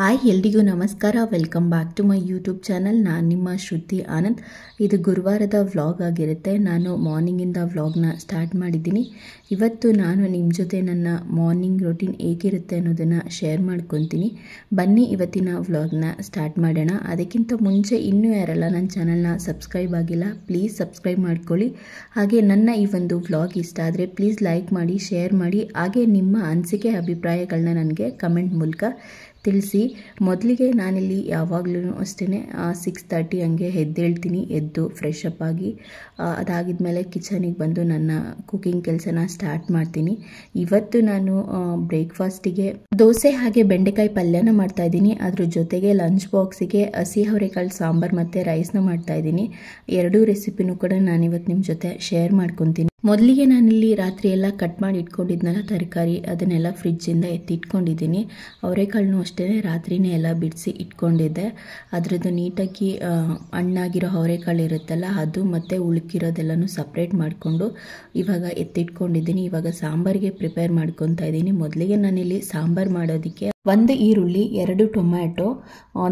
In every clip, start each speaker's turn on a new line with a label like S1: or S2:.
S1: Hi ಎಲ್ರಿಗೂ ನಮಸ್ಕಾರ. Welcome back to my YouTube channel. ನಾನು ನಿಮ್ಮ ಶ್ರುತಿ ಆನಂದ್. ಇದು ಗುರುವಾರದ ವ್ಲಾಗ್ ಆಗಿರುತ್ತೆ. ನಾನು ಮಾರ್ನಿಂಗಿಂದ ವ್ಲಾಗ್ನ ಸ್ಟಾರ್ಟ್ ಮಾಡಿದ್ದೀನಿ. ಇವತ್ತು ನಾನು ನಿಮ್ಮ ಜೊತೆ ನನ್ನ ಮಾರ್ನಿಂಗ್ ರೂಟೀನ್ ಹೇಗಿರುತ್ತೆ ಅನ್ನೋದನ್ನು ಶೇರ್ ಮಾಡ್ಕೊತೀನಿ. ಬನ್ನಿ ಇವತ್ತಿನ ವ್ಲಾಗ್ನ ಸ್ಟಾರ್ಟ್ ಮಾಡೋಣ. ಅದಕ್ಕಿಂತ ಮುಂಚೆ ಇನ್ನೂ ಯಾರೆಲ್ಲ ನನ್ನ ಚಾನಲ್ನ ಸಬ್ಸ್ಕ್ರೈಬ್ ಆಗಿಲ್ಲ, ಪ್ಲೀಸ್ ಸಬ್ಸ್ಕ್ರೈಬ್ ಮಾಡ್ಕೊಳ್ಳಿ. ಹಾಗೆ ನನ್ನ ಈ ಒಂದು ವ್ಲಾಗ್ ಇಷ್ಟ ಆದರೆ ಪ್ಲೀಸ್ ಲೈಕ್ ಮಾಡಿ, ಶೇರ್ ಮಾಡಿ. ಹಾಗೆ ನಿಮ್ಮ ಅನಿಸಿಕೆ ಅಭಿಪ್ರಾಯಗಳನ್ನ ನನಗೆ ಕಮೆಂಟ್ ಮೂಲಕ ತಿಳಿಸಿ. ಮೊದಲಿಗೆ ನಾನಿಲ್ಲಿ ಯಾವಾಗಲೂ ಅಷ್ಟೇ 6:30 ಹಂಗೆ ಎದ್ದೇಳ್ತೀನಿ. ಎದ್ದು ಫ್ರೆಶ್ ಅಪ್ ಆಗಿ ಅದಾಗಿದ್ಮೇಲೆ ಕಿಚನಿಗೆ ಬಂದು ನನ್ನ ಕುಕಿಂಗ್ ಕೆಲಸನ ಸ್ಟಾರ್ಟ್ ಮಾಡ್ತೀನಿ. ಇವತ್ತು ನಾನು ಬ್ರೇಕ್ಫಾಸ್ಟಿಗೆ ದೋಸೆ ಹಾಗೆ ಬೆಂಡೆಕಾಯಿ ಪಲ್ಯನ ಮಾಡ್ತಾಯಿದ್ದೀನಿ. ಅದ್ರ ಜೊತೆಗೆ ಲಂಚ್ ಬಾಕ್ಸಿಗೆ ಹಸಿ ಅವರೆಕಾಳು ಸಾಂಬಾರು ಮತ್ತು ರೈಸ್ನ ಮಾಡ್ತಾಯಿದ್ದೀನಿ. ಎರಡೂ ರೆಸಿಪಿನೂ ಕೂಡ ನಾನಿವತ್ತು ನಿಮ್ಮ ಜೊತೆ ಶೇರ್ ಮಾಡ್ಕೊತೀನಿ. ಮೊದಲಿಗೆ ನಾನಿಲ್ಲಿ ರಾತ್ರಿ ಎಲ್ಲ ಕಟ್ ಮಾಡಿ ಇಟ್ಕೊಂಡಿದ್ನಲ್ಲ ತರಕಾರಿ, ಅದನ್ನೆಲ್ಲ ಫ್ರಿಜ್ಜಿಂದ ಎತ್ತಿಟ್ಕೊಂಡಿದ್ದೀನಿ. ಅವರೆಕಾಳನ್ನು ಅಷ್ಟೇ ರಾತ್ರಿನೇ ಎಲ್ಲ ಬಿಡಿಸಿ ಇಟ್ಕೊಂಡಿದ್ದೆ. ಅದರದ್ದು ನೀಟಾಗಿ ಹಣ್ಣಾಗಿರೋ ಅವರೆಕಾಳು ಇರುತ್ತಲ್ಲ ಅದು ಮತ್ತು ಉಳುಕಿರೋದೆಲ್ಲನೂ ಸಪ್ರೇಟ್ ಮಾಡಿಕೊಂಡು ಇವಾಗ ಎತ್ತಿಟ್ಕೊಂಡಿದ್ದೀನಿ. ಇವಾಗ ಸಾಂಬಾರಿಗೆ ಪ್ರಿಪೇರ್ ಮಾಡ್ಕೊತಾ ಇದ್ದೀನಿ. ಮೊದಲಿಗೆ ನಾನಿಲ್ಲಿ ಸಾಂಬಾರು ಮಾಡೋದಕ್ಕೆ 1 ಈರುಳ್ಳಿ, 2 ಟೊಮ್ಯಾಟೊ,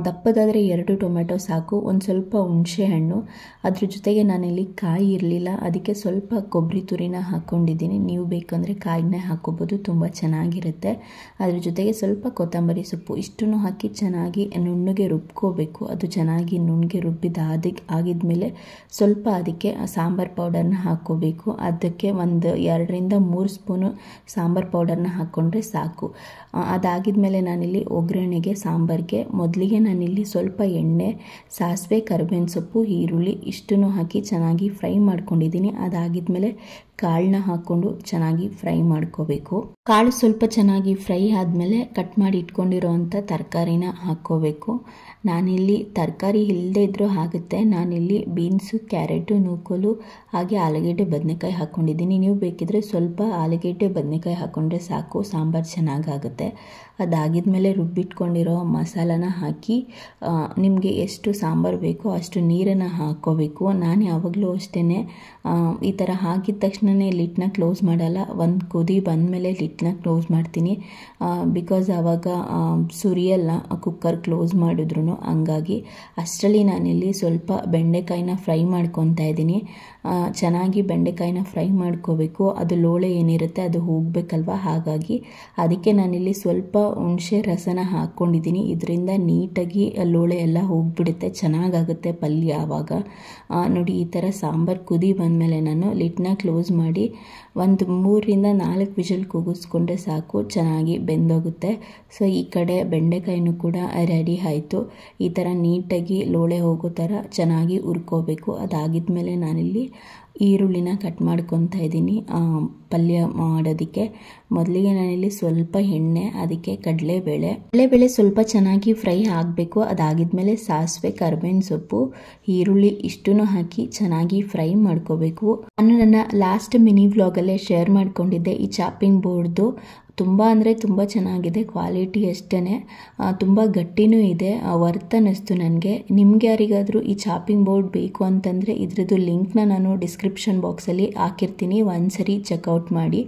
S1: ದಪ್ಪದಾದರೆ 2 ಟೊಮ್ಯಾಟೊ ಸಾಕು, ಒಂದು ಸ್ವಲ್ಪ ಹುಣಸೆ ಹಣ್ಣು, ಅದ್ರ ಜೊತೆಗೆ ನಾನಿಲ್ಲಿ ಕಾಯಿ ಇರಲಿಲ್ಲ, ಅದಕ್ಕೆ ಸ್ವಲ್ಪ ಕೊಬ್ಬರಿ ತುರಿನ ಹಾಕ್ಕೊಂಡಿದ್ದೀನಿ. ನೀವು ಬೇಕಂದರೆ ಕಾಯಿನೇ ಹಾಕ್ಕೋಬೋದು, ತುಂಬ ಚೆನ್ನಾಗಿರುತ್ತೆ. ಅದ್ರ ಜೊತೆಗೆ ಸ್ವಲ್ಪ ಕೊತ್ತಂಬರಿ ಸೊಪ್ಪು, ಇಷ್ಟನ್ನು ಹಾಕಿ ಚೆನ್ನಾಗಿ ನುಣ್ಣಗೆ ರುಬ್ಕೋಬೇಕು. ಅದು ಚೆನ್ನಾಗಿ ನುಣ್ಣಗೆ ಆಗಿದ್ಮೇಲೆ ಸ್ವಲ್ಪ ಅದಕ್ಕೆ ಸಾಂಬಾರು ಪೌಡರ್ನ ಹಾಕ್ಕೋಬೇಕು. ಅದಕ್ಕೆ ಒಂದು 2ರಿಂದ 3 ಸ್ಪೂನು ಸಾಂಬಾರು ಪೌಡರ್ನ ಹಾಕ್ಕೊಂಡ್ರೆ ಸಾಕು. ಅದಾಗಿದ್ಮೇಲೆ ನಾನಿಲ್ಲಿ ಒಗ್ಗರಣೆಗೆ ಸಾಂಬಾರಿಗೆ ಮೊದಲಿಗೆ ನಾನಿಲ್ಲಿ ಸ್ವಲ್ಪ ಎಣ್ಣೆ, ಸಾಸಿವೆ, ಕರಿಬೇವಿನ ಸೊಪ್ಪು, ಈರುಳ್ಳಿ ಇಷ್ಟನ್ನು ಹಾಕಿ ಚೆನ್ನಾಗಿ ಫ್ರೈ ಮಾಡ್ಕೊಂಡಿದ್ದೀನಿ. ಅದಾಗಿದ್ಮೇಲೆ ಕಾಳನ್ನ ಹಾಕ್ಕೊಂಡು ಚೆನ್ನಾಗಿ ಫ್ರೈ ಮಾಡ್ಕೋಬೇಕು. ಕಾಳು ಸ್ವಲ್ಪ ಚೆನ್ನಾಗಿ ಫ್ರೈ ಆದಮೇಲೆ ಕಟ್ ಮಾಡಿ ಇಟ್ಕೊಂಡಿರೋವಂಥ ತರಕಾರಿನ ಹಾಕ್ಕೋಬೇಕು. ನಾನಿಲ್ಲಿ ತರಕಾರಿ ಇಲ್ಲದೇ ಇದ್ರೂ ಆಗುತ್ತೆ. ನಾನಿಲ್ಲಿ ಬೀನ್ಸು, ಕ್ಯಾರೆಟು, ನೂಕೋಲು ಹಾಗೆ ಆಲೂಗೆಡ್ಡೆ, ಬದನೆಕಾಯಿ ಹಾಕ್ಕೊಂಡಿದ್ದೀನಿ. ನೀವು ಬೇಕಿದ್ರೆ ಸ್ವಲ್ಪ ಆಲೂಗೆಡ್ಡೆ, ಬದನೆಕಾಯಿ ಹಾಕ್ಕೊಂಡ್ರೆ ಸಾಕು, ಸಾಂಬಾರು ಚೆನ್ನಾಗಾಗುತ್ತೆ. ಅದಾಗಿದ್ಮೇಲೆ ರುಬ್ಬಿಟ್ಕೊಂಡಿರೋ ಮಸಾಲಾನ ಹಾಕಿ ನಿಮಗೆ ಎಷ್ಟು ಸಾಂಬಾರು ಬೇಕೋ ಅಷ್ಟು ನೀರನ್ನು ಹಾಕ್ಕೋಬೇಕು. ನಾನು ಯಾವಾಗಲೂ ಅಷ್ಟೇ ಈ ಥರ ಹಾಕಿದ ತಕ್ಷಣವೇ ಲಿಡ್ನ ಕ್ಲೋಸ್ ಮಾಡಲ್ಲ. ಒಂದು ಕುದಿ ಬಂದಮೇಲೆ ಲಿಡ್ನ ಕ್ಲೋಸ್ ಮಾಡ್ತೀನಿ. ಬಿಕಾಸ್ ಆವಾಗ ಸುರಿಯಲ್ಲ ಕುಕ್ಕರ್ ಕ್ಲೋಸ್ ಮಾಡಿದ್ರು. ಹಂಗಾಗಿ ಅಷ್ಟರಲ್ಲಿ ನಾನಿಲ್ಲಿ ಸ್ವಲ್ಪ ಬೆಂಡೆಕಾಯಿನ ಫ್ರೈ ಮಾಡ್ಕೊತಾ ಇದ್ದೀನಿ. ಚೆನ್ನಾಗಿ ಬೆಂಡೆಕಾಯಿನ ಫ್ರೈ ಮಾಡ್ಕೋಬೇಕು. ಅದು ಲೋಳೆ ಏನಿರುತ್ತೆ ಅದು ಹೋಗಬೇಕಲ್ವ, ಹಾಗಾಗಿ ಅದಕ್ಕೆ ನಾನಿಲ್ಲಿ ಸ್ವಲ್ಪ ಹುಣಸೆ ರಸನ ಹಾಕ್ಕೊಂಡಿದ್ದೀನಿ. ಇದರಿಂದ ನೀಟಾಗಿ ಲೋಳೆ ಎಲ್ಲ ಹೋಗಿಬಿಡುತ್ತೆ, ಚೆನ್ನಾಗಾಗುತ್ತೆ ಪಲ್ಯ ಆವಾಗ. ನೋಡಿ, ಈ ಥರ ಸಾಂಬಾರು ಕುದಿ ಬಂದಮೇಲೆ ನಾನು ಲಿಡ್ನ ಕ್ಲೋಸ್ ಮಾಡಿ ಒಂದು 3ರಿಂದ 4 ವಿಷಲ್ ಕೂಗಿಸ್ಕೊಂಡ್ರೆ ಸಾಕು, ಚೆನ್ನಾಗಿ ಬೆಂದೋಗುತ್ತೆ. ಸೊ ಈ ಕಡೆ ಬೆಂಡೆಕಾಯಿನೂ ಕೂಡ ರೆಡಿ ಆಯಿತು. ಈ ಥರ ನೀಟಾಗಿ ಲೋಳೆ ಹೋಗೋ ಥರ ಚೆನ್ನಾಗಿ ಹುರ್ಕೋಬೇಕು. ಅದಾಗಿದ್ಮೇಲೆ ನಾನಿಲ್ಲಿ ಈರುಳ್ಳಿನ ಕಟ್ ಮಾಡ್ಕೊತಾ ಇದ್ದೀನಿ ಪಲ್ಯ ಮಾಡೋದಕ್ಕೆ. ಮೊದಲಿಗೆ ನಾನಿಲ್ಲಿ ಸ್ವಲ್ಪ ಎಣ್ಣೆ, ಅದಕ್ಕೆ ಕಡಲೆಬೇಳೆ ಸ್ವಲ್ಪ ಚೆನ್ನಾಗಿ ಫ್ರೈ ಆಗಬೇಕು. ಅದಾಗಿದ್ಮೇಲೆ ಸಾಸಿವೆ, ಕರಿಬೇವಿನ ಸೊಪ್ಪು, ಈರುಳ್ಳಿ ಇಷ್ಟನ್ನು ಹಾಕಿ ಚೆನ್ನಾಗಿ ಫ್ರೈ ಮಾಡ್ಕೋಬೇಕು. ನಾನು ನನ್ನ ಲಾಸ್ಟ್ ಮಿನಿ ವ್ಲಾಗಲ್ಲೇ ಶೇರ್ ಮಾಡ್ಕೊಂಡಿದ್ದೆ ಈ ಚಾಪಿಂಗ್ ಬೋರ್ಡ್ದು. ತುಂಬ ಅಂದರೆ ತುಂಬ ಚೆನ್ನಾಗಿದೆ, ಕ್ವಾಲಿಟಿ ಅಷ್ಟೇ, ತುಂಬ ಗಟ್ಟಿನೂ ಇದೆ, ವರ್ತ್ ಅನ್ನಿಸ್ತು ನನಗೆ. ನಿಮ್ಗೆ ಯಾರಿಗಾದರೂ ಈ ಚಾಪಿಂಗ್ ಬೋರ್ಡ್ ಬೇಕು ಅಂತಂದರೆ ಇದ್ರದ್ದು ಲಿಂಕ್ನ ನಾನು ಡಿಸ್ಕ್ರಿಪ್ಷನ್ ಬಾಕ್ಸಲ್ಲಿ ಹಾಕಿರ್ತೀನಿ, ಒಂದ್ಸರಿ ಚೆಕ್ಔಟ್ ಮಾಡಿ.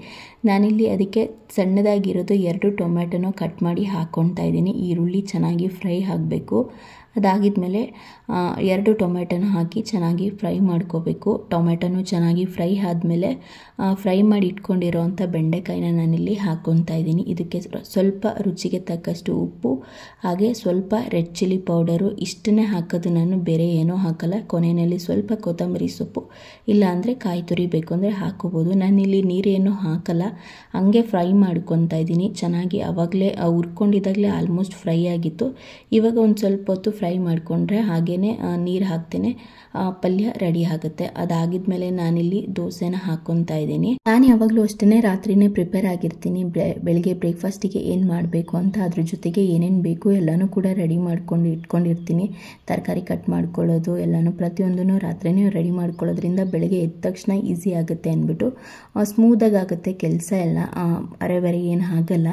S1: ನಾನಿಲ್ಲಿ ಅದಕ್ಕೆ ಸಣ್ಣದಾಗಿರೋದು 2 ಟೊಮ್ಯಾಟೊನ ಕಟ್ ಮಾಡಿ ಹಾಕ್ಕೊತಾ ಇದ್ದೀನಿ. ಈರುಳ್ಳಿ ಚೆನ್ನಾಗಿ ಫ್ರೈ ಆಗಬೇಕು. ಅದಾಗಿದ್ಮೇಲೆ 2 ಟೊಮೆಟೊನ ಹಾಕಿ ಚೆನ್ನಾಗಿ ಫ್ರೈ ಮಾಡ್ಕೋಬೇಕು. ಟೊಮೆಟೊನು ಚೆನ್ನಾಗಿ ಫ್ರೈ ಆದಮೇಲೆ ಫ್ರೈ ಮಾಡಿ ಇಟ್ಕೊಂಡಿರೋವಂಥ ಬೆಂಡೆಕಾಯಿನ ನಾನಿಲ್ಲಿ ಹಾಕ್ಕೊತಾ ಇದ್ದೀನಿ. ಇದಕ್ಕೆ ಸ್ವಲ್ಪ ರುಚಿಗೆ ತಕ್ಕಷ್ಟು ಉಪ್ಪು, ಹಾಗೆ ಸ್ವಲ್ಪ ರೆಡ್ ಚಿಲ್ಲಿ ಪೌಡರು, ಇಷ್ಟನ್ನೇ ಹಾಕೋದು ನಾನು, ಬೇರೆ ಏನೂ ಹಾಕಲ್ಲ. ಕೊನೆಯಲ್ಲಿ ಸ್ವಲ್ಪ ಕೊತ್ತಂಬರಿ ಸೊಪ್ಪು, ಇಲ್ಲ ಅಂದರೆ ಕಾಯಿ ತುರಿ ಬೇಕು ಅಂದರೆ ಹಾಕ್ಕೋಬೋದು. ನಾನಿಲ್ಲಿ ನೀರೇನು ಹಾಕಲ್ಲ, ಹಂಗೆ ಫ್ರೈ ಮಾಡ್ಕೊತಾ ಇದ್ದೀನಿ ಚೆನ್ನಾಗಿ. ಆವಾಗಲೇ ಹುರ್ಕೊಂಡಿದ್ದಾಗಲೇ ಆಲ್ಮೋಸ್ಟ್ ಫ್ರೈ ಆಗಿತ್ತು. ಇವಾಗ ಒಂದು ಸ್ವಲ್ಪ ಹೊತ್ತು ಫ್ರೈ ಮಾಡಿಕೊಂಡ್ರೆ ಹಾಗೇ ನೀರು ಹಾಕ್ತೇನೆ, ಪಲ್ಯ ರೆಡಿ ಆಗುತ್ತೆ. ಅದಾಗಿದ್ಮೇಲೆ ನಾನಿಲ್ಲಿ ದೋಸೆನ ಹಾಕ್ಕೊತಾ ಇದ್ದೀನಿ. ನಾನು ಯಾವಾಗಲೂ ಅಷ್ಟೇ ರಾತ್ರಿನೇ ಪ್ರಿಪೇರ್ ಆಗಿರ್ತೀನಿ. ಬೆಳಗ್ಗೆ ಬ್ರೇಕ್ಫಾಸ್ಟಿಗೆ ಏನು ಮಾಡಬೇಕು ಅಂತ, ಅದ್ರ ಜೊತೆಗೆ ಏನೇನು ಬೇಕು ಎಲ್ಲನೂ ಕೂಡ ರೆಡಿ ಮಾಡ್ಕೊಂಡು ಇಟ್ಕೊಂಡಿರ್ತೀನಿ. ತರಕಾರಿ ಕಟ್ ಮಾಡ್ಕೊಳ್ಳೋದು ಎಲ್ಲನೂ ಪ್ರತಿಯೊಂದೂ ರಾತ್ರಿನೇ ರೆಡಿ ಮಾಡ್ಕೊಳ್ಳೋದ್ರಿಂದ ಬೆಳಗ್ಗೆ ಎದ್ದ ತಕ್ಷಣ ಈಸಿ ಆಗುತ್ತೆ ಅಂದ್ಬಿಟ್ಟು, ಸ್ಮೂದಾಗಿ ಆಗುತ್ತೆ ಕೆಲಸ ಎಲ್ಲ, ಅರೆ ಏನು ಆಗಲ್ಲ.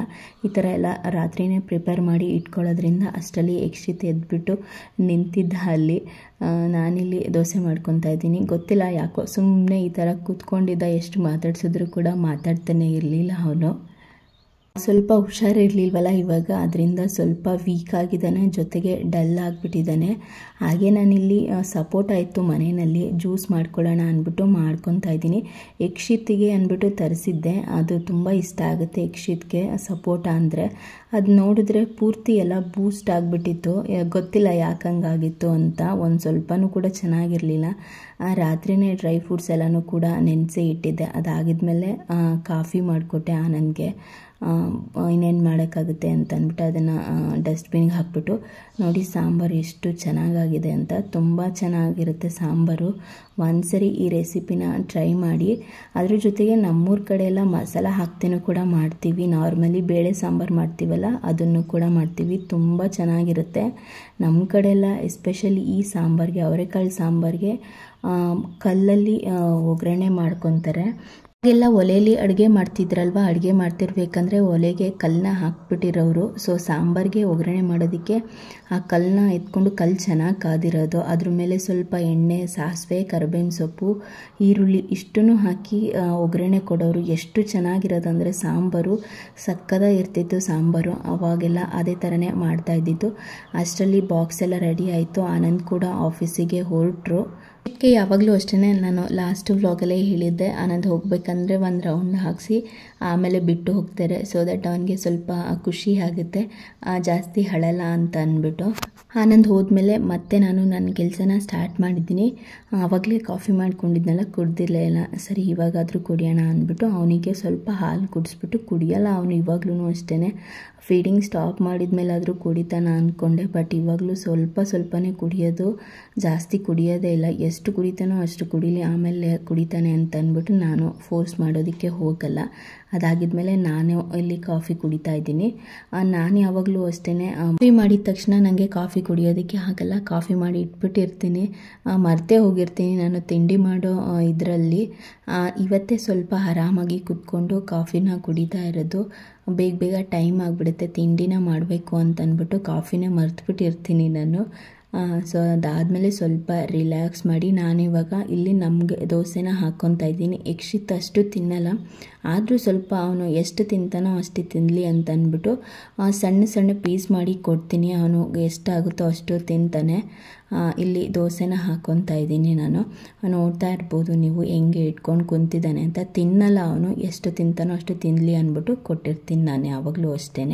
S1: ಈ ಥರ ಎಲ್ಲ ರಾತ್ರಿನೇ ಪ್ರಿಪೇರ್ ಮಾಡಿ ಇಟ್ಕೊಳ್ಳೋದ್ರಿಂದ ಅಷ್ಟರಲ್ಲಿ ಎಕ್ಸ್ಟ್ರಿತ್ ಎದ್ಬಿಟ್ಟು ನಿಂತಿದ್ದ ಅಲ್ಲಿ ನಾನಿಲ್ಲಿ ದೋಸೆ ಮಾಡ್ಕೊತಾ ಇದ್ದೀನಿ. ಗೊತ್ತಿಲ್ಲ ಯಾಕೋ ಸುಮ್ಮನೆ ಈ ಥರ ಕೂತ್ಕೊಂಡಿದ್ದ, ಎಷ್ಟು ಮಾತಾಡ್ಸಿದ್ರು ಕೂಡ ಮಾತಾಡ್ತಾನೆ ಇರಲಿಲ್ಲ ಅವನು. ಸ್ವಲ್ಪ ಹುಷಾರಿರಲಿಲ್ವಲ್ಲ ಇವಾಗ, ಅದರಿಂದ ಸ್ವಲ್ಪ ವೀಕ್ ಆಗಿದ್ದಾನೆ, ಜೊತೆಗೆ ಡಲ್ ಆಗಿಬಿಟ್ಟಿದ್ದಾನೆ. ಹಾಗೆ ನಾನಿಲ್ಲಿ ಸಪೋಟ ಇತ್ತು ಮನೆಯಲ್ಲಿ, ಜ್ಯೂಸ್ ಮಾಡ್ಕೊಳ್ಳೋಣ ಅಂದ್ಬಿಟ್ಟು ಮಾಡ್ಕೊತಾ ಇದ್ದೀನಿ. ಯಕ್ಷಿತ್ಗೆ ಅಂದ್ಬಿಟ್ಟು ತರಿಸಿದ್ದೆ, ಅದು ತುಂಬ ಇಷ್ಟ ಆಗುತ್ತೆ ಯಕ್ಷಿತ್ಗೆ ಸಪೋಟ ಅಂದರೆ. ಅದು ನೋಡಿದ್ರೆ ಪೂರ್ತಿ ಎಲ್ಲ ಬೂಸ್ಟ್ ಆಗಿಬಿಟ್ಟಿತ್ತು, ಗೊತ್ತಿಲ್ಲ ಯಾಕೆ ಹಂಗಾಗಿತ್ತು ಅಂತ. ಒಂದು ಸ್ವಲ್ಪನೂ ಕೂಡ ಚೆನ್ನಾಗಿರಲಿಲ್ಲ. ರಾತ್ರಿಯೇ ಡ್ರೈ ಫ್ರೂಟ್ಸ್ ಎಲ್ಲನೂ ಕೂಡ ನೆನೆಸಿ ಇಟ್ಟಿದ್ದೆ. ಅದಾಗಿದ್ಮೇಲೆ ಕಾಫಿ ಮಾಡಿಕೊಟ್ಟೆ ಆನಂದ್ಗೆ. ಇನ್ನೇನು ಮಾಡೋಕ್ಕಾಗುತ್ತೆ ಅಂತ ಅಂದ್ಬಿಟ್ಟು ಅದನ್ನು ಡಸ್ಟ್ಬಿನ್ಗೆ ಹಾಕ್ಬಿಟ್ಟು. ನೋಡಿ ಸಾಂಬಾರು ಎಷ್ಟು ಚೆನ್ನಾಗಾಗಿದೆ ಅಂತ, ತುಂಬ ಚೆನ್ನಾಗಿರುತ್ತೆ ಸಾಂಬಾರು. ಒಂದ್ಸರಿ ಈ ರೆಸಿಪಿನ ಟ್ರೈ ಮಾಡಿ. ಅದ್ರ ಜೊತೆಗೆ ನಮ್ಮೂರ ಕಡೆ ಎಲ್ಲ ಮಸಾಲ ಹಾಕ್ತೇನೂ ಕೂಡ ಮಾಡ್ತೀವಿ. ನಾರ್ಮಲಿ ಬೇಳೆ ಸಾಂಬಾರು ಮಾಡ್ತೀವಲ್ಲ ಅದನ್ನು ಕೂಡ ಮಾಡ್ತೀವಿ, ತುಂಬ ಚೆನ್ನಾಗಿರುತ್ತೆ. ನಮ್ಮ ಕಡೆ ಎಲ್ಲ ಎಸ್ಪೆಷಲಿ ಈ ಸಾಂಬಾರಿಗೆ, ಅವರೆಕಾಳು ಸಾಂಬಾರಿಗೆ ಕಲ್ಲಲ್ಲಿ ಒಗ್ಗರಣೆ ಮಾಡ್ಕೊತಾರೆ. ಎಲ್ಲ ಒಲೆಯಲ್ಲಿ ಅಡುಗೆ ಮಾಡ್ತಿದ್ರಲ್ವ, ಅಡುಗೆ ಮಾಡ್ತಿರ್ಬೇಕಂದ್ರೆ ಒಲೆಗೆ ಕಲ್ಲನ್ನ ಹಾಕ್ಬಿಟ್ಟಿರೋರು. ಸೊ ಸಾಂಬಾರಿಗೆ ಒಗ್ಗರಣೆ ಮಾಡೋದಕ್ಕೆ ಆ ಕಲ್ಲನ್ನ ಎತ್ಕೊಂಡು, ಕಲ್ಲು ಚೆನ್ನಾಗಿ ಕಾದಿರೋದು, ಅದ್ರ ಮೇಲೆ ಸ್ವಲ್ಪ ಎಣ್ಣೆ, ಸಾಸಿವೆ, ಕರಿಬೇವಿನ ಸೊಪ್ಪು, ಈರುಳ್ಳಿ ಇಷ್ಟನ್ನು ಹಾಕಿ ಒಗ್ಗರಣೆ ಕೊಡೋರು. ಎಷ್ಟು ಚೆನ್ನಾಗಿರೋದಂದರೆ ಸಾಂಬಾರು ಸಕ್ಕತ್ತಾಗಿ ಇರ್ತಿತ್ತು ಸಾಂಬಾರು. ಅವಾಗೆಲ್ಲ ಅದೇ ಥರನೇ ಮಾಡ್ತಾ ಇದ್ದಿದ್ದು. ಅಷ್ಟರಲ್ಲಿ ಬಾಕ್ಸ್ ಎಲ್ಲ ರೆಡಿ ಆಯಿತು, ಆನಂದ್ ಕೂಡ ಆಫೀಸಿಗೆ ಹೊರಟರು. ಇದಕ್ಕೆ ಯಾವಾಗಲೂ ಅಷ್ಟೇ, ನಾನು ಲಾಸ್ಟ್ ವ್ಲಾಗಲ್ಲೇ ಹೇಳಿದ್ದೆ, ಆನಂದ್ ಹೋಗಬೇಕಂದ್ರೆ ಒಂದು ರೌಂಡ್ ಹಾಕಿಸಿ ಆಮೇಲೆ ಬಿಟ್ಟು ಹೋಗ್ತಾರೆ. ಸೊ ದಟ್ ಅವನಿಗೆ ಸ್ವಲ್ಪ ಖುಷಿ ಆಗುತ್ತೆ, ಜಾಸ್ತಿ ಹಳಲ್ಲ ಅಂತ ಅಂದ್ಬಿಟ್ಟು. ಆನಂದ್ ಹೋದ್ಮೇಲೆ ಮತ್ತೆ ನಾನು ನನ್ನ ಕೆಲಸನ ಸ್ಟಾರ್ಟ್ ಮಾಡಿದ್ದೀನಿ. ಆವಾಗಲೇ ಕಾಫಿ ಮಾಡ್ಕೊಂಡಿದ್ನಲ್ಲ, ಕುಡ್ದಿರಲಿಲ್ಲ. ಸರಿ ಇವಾಗಾದರೂ ಕುಡಿಯೋಣ ಅಂದ್ಬಿಟ್ಟು ಅವನಿಗೆ ಸ್ವಲ್ಪ ಹಾಲು ಕುಡಿಸ್ಬಿಟ್ಟು, ಕುಡಿಯೋಲ್ಲ ಅವನು ಇವಾಗ್ಲೂ ಅಷ್ಟೇ. ಫೀಡಿಂಗ್ ಸ್ಟಾಪ್ ಮಾಡಿದ್ಮೇಲಾದರೂ ಕುಡಿತಾನ ಅಂದ್ಕೊಂಡೆ, ಬಟ್ ಇವಾಗಲೂ ಸ್ವಲ್ಪನೇ ಕುಡಿಯೋದು, ಜಾಸ್ತಿ ಕುಡಿಯೋದೇ ಇಲ್ಲ. ಎಷ್ಟು ಕುಡಿತಾನೋ ಅಷ್ಟು ಕುಡೀಲಿ, ಆಮೇಲೆ ಕುಡಿತಾನೆ ಅಂತ ಅಂದ್ಬಿಟ್ಟು ನಾನು ಫೋರ್ಸ್ ಮಾಡೋದಕ್ಕೆ ಹೋಗಲ್ಲ. ಅದಾಗಿದ್ಮೇಲೆ ನಾನು ಇಲ್ಲಿ ಕಾಫಿ ಕುಡಿತಾ ಇದ್ದೀನಿ. ನಾನು ಯಾವಾಗಲೂ ಅಷ್ಟೇ, ಕಾಫಿ ಮಾಡಿದ ತಕ್ಷಣ ನನಗೆ ಕಾಫಿ ಕುಡಿಯೋದಕ್ಕೆ ಆಗಲ್ಲ. ಕಾಫಿ ಮಾಡಿ ಇಟ್ಬಿಟ್ಟಿರ್ತೀನಿ, ಮರ್ತೇ ಹೋಗಿರ್ತೀನಿ ನಾನು ತಿಂಡಿ ಮಾಡೋ ಇದರಲ್ಲಿ. ಇವತ್ತೇ ಸ್ವಲ್ಪ ಆರಾಮಾಗಿ ಕುತ್ಕೊಂಡು ಕಾಫಿನ ಕುಡಿತಾ ಇರೋದು. ಬೇಗ ಟೈಮ್ ಆಗಿಬಿಡುತ್ತೆ, ತಿಂಡಿನ ಮಾಡಬೇಕು ಅಂತ ಅಂದ್ಬಿಟ್ಟು ಕಾಫಿನೇ ಮರ್ತುಬಿಟ್ಟಿರ್ತೀನಿ ನಾನು. ಸೊ ಅದಾದಮೇಲೆ ಸ್ವಲ್ಪ ರಿಲ್ಯಾಕ್ಸ್ ಮಾಡಿ ನಾನಿವಾಗ ಇಲ್ಲಿ ನಮಗೆ ದೋಸೆನ ಹಾಕ್ಕೊತಾ ಇದ್ದೀನಿ. ಯಕ್ಷಿತ್ ಅಷ್ಟು ತಿನ್ನಲ್ಲ, ಆದರೂ ಸ್ವಲ್ಪ ಅವನು ಎಷ್ಟು ತಿಂತಾನೋ ಅಷ್ಟು ತಿನ್ನಲಿ ಅಂತ ಅಂದ್ಬಿಟ್ಟು ಸಣ್ಣ ಪೀಸ್ ಮಾಡಿ ಕೊಡ್ತೀನಿ. ಅವನು ಎಷ್ಟಾಗುತ್ತೋ ಅಷ್ಟು ತಿಂತಾನೆ. ಇಲ್ಲಿ ದೋಸೆನ ಹಾಕ್ಕೊತಾ ಇದ್ದೀನಿ ನಾನು. ನೋಡ್ತಾ ಇರ್ಬೋದು ನೀವು ಹೆಂಗೆ ಇಟ್ಕೊಂಡು ಕುಂತಿದ್ದಾನೆ ಅಂತ. ತಿನ್ನಲ್ಲ ಅವನು, ಎಷ್ಟು ತಿಂತಾನೋ ಅಷ್ಟು ತಿನ್ನಲಿ ಅಂದ್ಬಿಟ್ಟು ಕೊಟ್ಟಿರ್ತೀನಿ ನಾನು ಯಾವಾಗಲೂ ಅಷ್ಟೇ.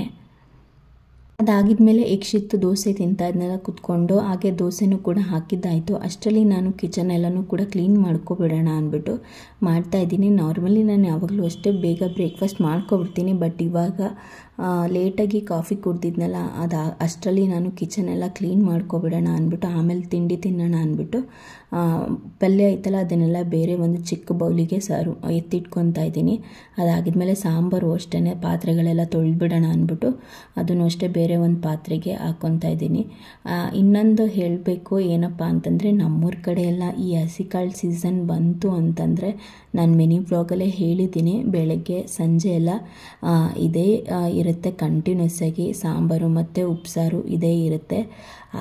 S1: ಅದಾಗಿದ್ಮೇಲೆ ಯಕ್ಷಿತ್ತು ದೋಸೆ ತಿಂತಾ ಇದ್ನೆಲ್ಲ ಕುತ್ಕೊಂಡು, ಹಾಗೆ ದೋಸೆನೂ ಕೂಡ ಹಾಕಿದ್ದಾಯಿತು. ಅಷ್ಟರಲ್ಲಿ ನಾನು ಕಿಚನ್ ಎಲ್ಲನೂ ಕೂಡ ಕ್ಲೀನ್ ಮಾಡ್ಕೊಬಿಡೋಣ ಅಂದ್ಬಿಟ್ಟು ಮಾಡ್ತಾಯಿದ್ದೀನಿ. ನಾರ್ಮಲಿ ನಾನು ಯಾವಾಗಲೂ ಅಷ್ಟೇ ಬೇಗ ಬ್ರೇಕ್ಫಾಸ್ಟ್ ಮಾಡ್ಕೊಬಿಡ್ತೀನಿ, ಬಟ್ ಇವಾಗ ಲೇಟಾಗಿ ಕಾಫಿ ಕುಡ್ದಿದ್ನಲ್ಲ, ಅಷ್ಟರಲ್ಲಿ ನಾನು ಕಿಚನ್ ಎಲ್ಲ ಕ್ಲೀನ್ ಮಾಡ್ಕೊಬಿಡೋಣ ಅಂದ್ಬಿಟ್ಟು ಆಮೇಲೆ ತಿಂಡಿ ತಿನ್ನೋಣ ಅಂದ್ಬಿಟ್ಟು ಪಲ್ಯ ಐತಲ್ಲ ಅದನ್ನೆಲ್ಲ ಬೇರೆ ಒಂದು ಚಿಕ್ಕ ಬೌಲಿಗೆ ಎತ್ತಿಟ್ಕೊತಾ ಇದ್ದೀನಿ. ಅದಾಗಿದ್ಮೇಲೆ ಸಾಂಬಾರು ಅಷ್ಟೇ, ಪಾತ್ರೆಗಳೆಲ್ಲ ತೊಳೆದ್ಬಿಡೋಣ ಅಂದ್ಬಿಟ್ಟು ಅದನ್ನು ಅಷ್ಟೇ ಬೇರೆ ಒಂದು ಪಾತ್ರೆಗೆ ಹಾಕ್ಕೊತಾ ಇದ್ದೀನಿ. ಇನ್ನೊಂದು ಹೇಳಬೇಕು ಏನಪ್ಪ ಅಂತಂದರೆ, ನಮ್ಮೂರ ಕಡೆ ಎಲ್ಲ ಈ ಹಸಿಕಾಳು ಸೀಸನ್ ಬಂತು ಅಂತಂದರೆ ನಾನು ಮಿನಿ ಬ್ಲಾಗಲ್ಲೇ ಹೇಳಿದ್ದೀನಿ, ಬೆಳಗ್ಗೆ ಸಂಜೆ ಎಲ್ಲ ಇದೇ ಇರುತ್ತೆ ಕಂಟಿನ್ಯೂಸ್ ಆಗಿ, ಸಾಂಬಾರು ಮತ್ತು ಉಪ್ಸಾರು ಇದೇ ಇರುತ್ತೆ.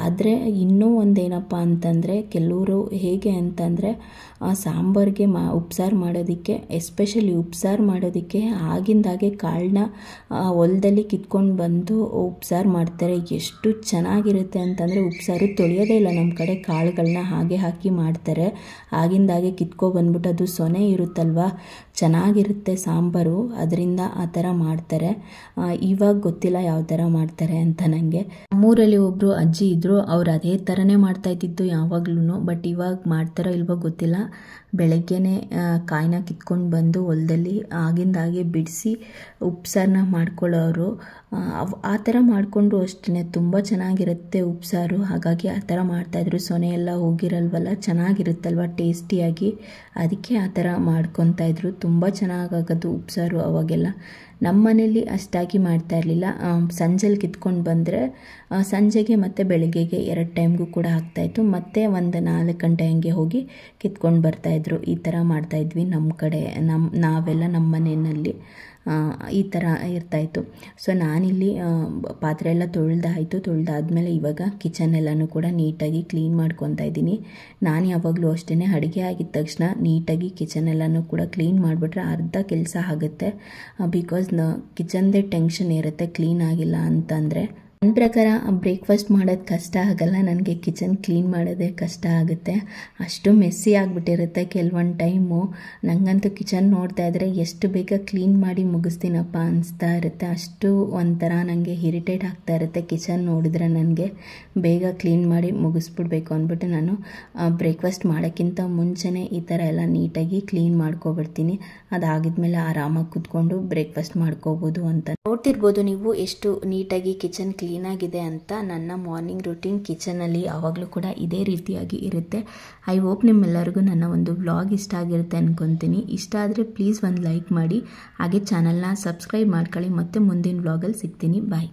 S1: ಆದರೆ ಇನ್ನೂ ಒಂದೇನಪ್ಪ ಅಂತಂದರೆ, ಕೆಲವರು ಹೇಗೆ ಅಂತಂದರೆ ಸಾಂಬಾರಿಗೆ ಉಪ್ಸಾರು ಮಾಡೋದಕ್ಕೆ, ಎಸ್ಪೆಷಲಿ ಉಪ್ಸಾರು ಮಾಡೋದಕ್ಕೆ ಆಗಿಂದಾಗೆ ಕಾಳನ್ನ ಹೊಲದಲ್ಲಿ ಕಿತ್ಕೊಂಡು ಬಂದು ಉಪ್ಸಾರು ಮಾಡ್ತಾರೆ. ಎಷ್ಟು ಚೆನ್ನಾಗಿರುತ್ತೆ ಅಂತಂದರೆ, ಉಪ್ಸಾರು ತೊಳೆಯೋದೇ ಇಲ್ಲ ನಮ್ಮ ಕಡೆ, ಕಾಳುಗಳನ್ನ ಹಾಗೆ ಹಾಕಿ ಮಾಡ್ತಾರೆ. ಆಗಿಂದಾಗೆ ಕಿತ್ಕೊಬಂದ್ಬಿಟ್ಟು ಅದು ಸೊನೆ ಇರುತ್ತಲ್ವ, ಚೆನ್ನಾಗಿರುತ್ತೆ ಸಾಂಬಾರು, ಅದರಿಂದ ಆ ಥರ ಮಾಡ್ತಾರೆ. ಇವಾಗ ಗೊತ್ತಿಲ್ಲ ಯಾವ ಥರ ಮಾಡ್ತಾರೆ ಅಂತ ನನಗೆ. ನಮ್ಮೂರಲ್ಲಿ ಒಬ್ಬರು ಅಜ್ಜಿ ಇದ್ದರು, ಅವ್ರು ಅದೇ ಥರನೇ ಮಾಡ್ತಾ ಇದ್ದಿದ್ದು ಯಾವಾಗ್ಲೂ. ಬಟ್ ಇವಾಗ ಮಾಡ್ತಾರೋ ಇಲ್ವೋ ಗೊತ್ತಿಲ್ಲ. ಬೆಳಗ್ಗೆನೇ ಕಾಯಿನ ಕಿತ್ಕೊಂಡು ಬಂದು ಹೊಲದಲ್ಲಿ ಆಗಿಂದಾಗೆ ಬಿಡಿಸಿ ಉಪ್ಸಾರನ್ನ ಮಾಡ್ಕೊಳ್ಳೋರು. ಆ ಥರ ಮಾಡಿಕೊಂಡ್ರು ಅಷ್ಟೇ ತುಂಬ ಚೆನ್ನಾಗಿರುತ್ತೆ ಉಪ್ಸಾರು. ಹಾಗಾಗಿ ಆ ಥರ ಮಾಡ್ತಾಯಿದ್ರು. ಸೊನೆ ಎಲ್ಲ ಹೋಗಿರಲ್ವಲ್ಲ, ಚೆನ್ನಾಗಿರುತ್ತಲ್ವ ಟೇಸ್ಟಿಯಾಗಿ, ಅದಕ್ಕೆ ಆ ಥರ ಮಾಡ್ಕೊತಾಯಿದ್ರು. ತುಂಬ ಚೆನ್ನಾಗಾಗೋದು ಉಪ್ಸಾರು ಅವಾಗೆಲ್ಲ. ನಮ್ಮ ಮನೇಲಿ ಅಷ್ಟಾಗಿ ಮಾಡ್ತಾ ಇರಲಿಲ್ಲ. ಸಂಜೆಲಿ ಕಿತ್ಕೊಂಡು ಬಂದರೆ ಸಂಜೆಗೆ ಮತ್ತು ಬೆಳಗ್ಗೆಗೆ 2 ಟೈಮ್ಗೂ ಕೂಡ ಆಗ್ತಾಯಿತ್ತು. ಮತ್ತು ಒಂದು 4 ಗಂಟೆ ಹಂಗೆ ಹೋಗಿ ಕಿತ್ಕೊಂಡು ಬರ್ತಾಯಿದ್ರು. ಈ ಥರ ಮಾಡ್ತಾಯಿದ್ವಿ ನಮ್ಮ ಕಡೆ, ನಾವೆಲ್ಲ ನಮ್ಮ ಮನೆಯಲ್ಲಿ. ಈ ಥರ ಇರ್ತಾಯಿತ್ತು. ಸೊ ನಾನಿಲ್ಲಿ ಪಾತ್ರೆ ಎಲ್ಲ ತೊಳೆದಾದ್ಮೇಲೆ ಇವಾಗ ಕಿಚನ್ ಎಲ್ಲನೂ ಕೂಡ ನೀಟಾಗಿ ಕ್ಲೀನ್ ಮಾಡ್ಕೊತಾ ಇದ್ದೀನಿ. ನಾನು ಯಾವಾಗಲೂ ಅಷ್ಟೇ ಅಡುಗೆ ಆಗಿದ ತಕ್ಷಣ ನೀಟಾಗಿ ಕಿಚನ್ ಎಲ್ಲನೂ ಕೂಡ ಕ್ಲೀನ್ ಮಾಡಿಬಿಟ್ರೆ ಅರ್ಧ ಕೆಲಸ ಆಗುತ್ತೆ. ಬಿಕಾಸ್ ಕಿಚನ್ದೇ ಟೆನ್ಷನ್ ಇರುತ್ತೆ ಕ್ಲೀನ್ ಆಗಿಲ್ಲ ಅಂತಂದರೆ. ನನ್ನ ಪ್ರಕಾರ ಬ್ರೇಕ್ಫಾಸ್ಟ್ ಮಾಡೋದು ಕಷ್ಟ ಆಗಲ್ಲ, ನನಗೆ ಕಿಚನ್ ಕ್ಲೀನ್ ಮಾಡೋದೇ ಕಷ್ಟ ಆಗುತ್ತೆ. ಅಷ್ಟು ಮೆಸ್ಸಿ ಆಗಿಬಿಟ್ಟಿರುತ್ತೆ ಕೆಲವೊಂದು ಟೈಮು. ನನಗಂತೂ ಕಿಚನ್ ನೋಡ್ತಾ ಇದ್ದರೆ ಎಷ್ಟು ಬೇಗ ಕ್ಲೀನ್ ಮಾಡಿ ಮುಗಿಸ್ತೀನಪ್ಪ ಅನಿಸ್ತಾ ಇರುತ್ತೆ. ಅಷ್ಟು ಒಂಥರ ನನಗೆ ಇರಿಟೇಟ್ ಆಗ್ತಾ ಇರುತ್ತೆ ಕಿಚನ್ ನೋಡಿದ್ರೆ. ನನಗೆ ಬೇಗ ಕ್ಲೀನ್ ಮಾಡಿ ಮುಗಿಸ್ಬಿಡ್ಬೇಕು ಅಂದ್ಬಿಟ್ಟು ನಾನು ಬ್ರೇಕ್ಫಾಸ್ಟ್ ಮಾಡೋಕ್ಕಿಂತ ಮುಂಚೆನೇ ಈ ಥರ ಎಲ್ಲ ನೀಟಾಗಿ ಕ್ಲೀನ್ ಮಾಡ್ಕೊಬಿಡ್ತೀನಿ. ಅದಾಗಿದ್ಮೇಲೆ ಆರಾಮಾಗಿ ಕೂತ್ಕೊಂಡು ಬ್ರೇಕ್ಫಾಸ್ಟ್ ಮಾಡ್ಕೋಬೋದು ಅಂತ. ನೋಡ್ತಿರ್ಬೋದು ನೀವು ಎಷ್ಟು ನೀಟಾಗಿ ಕಿಚನ್ ಕ್ಲೀನ್ ಆಗಿದೆ ಅಂತ. ನನ್ನ ಮಾರ್ನಿಂಗ್ ರೂಟೀನ್ ಕಿಚನಲ್ಲಿ ಯಾವಾಗಲೂ ಕೂಡ ಇದೇ ರೀತಿಯಾಗಿ ಇರುತ್ತೆ. ಐ ಹೋಪ್ ನಿಮ್ಮೆಲ್ಲರಿಗೂ ನನ್ನ ಒಂದು ವ್ಲಾಗ್ ಇಷ್ಟ ಆಗಿರುತ್ತೆ ಅಂದ್ಕೊತೀನಿ. ಇಷ್ಟ ಆದರೆ ಪ್ಲೀಸ್ ಒಂದು ಲೈಕ್ ಮಾಡಿ, ಹಾಗೆ ಚಾನಲ್ನ ಸಬ್ಸ್ಕ್ರೈಬ್ ಮಾಡ್ಕೊಳ್ಳಿ. ಮತ್ತೆ ಮುಂದಿನ ವ್ಲಾಗಲ್ಲಿ ಸಿಗ್ತೀನಿ. ಬಾಯ್.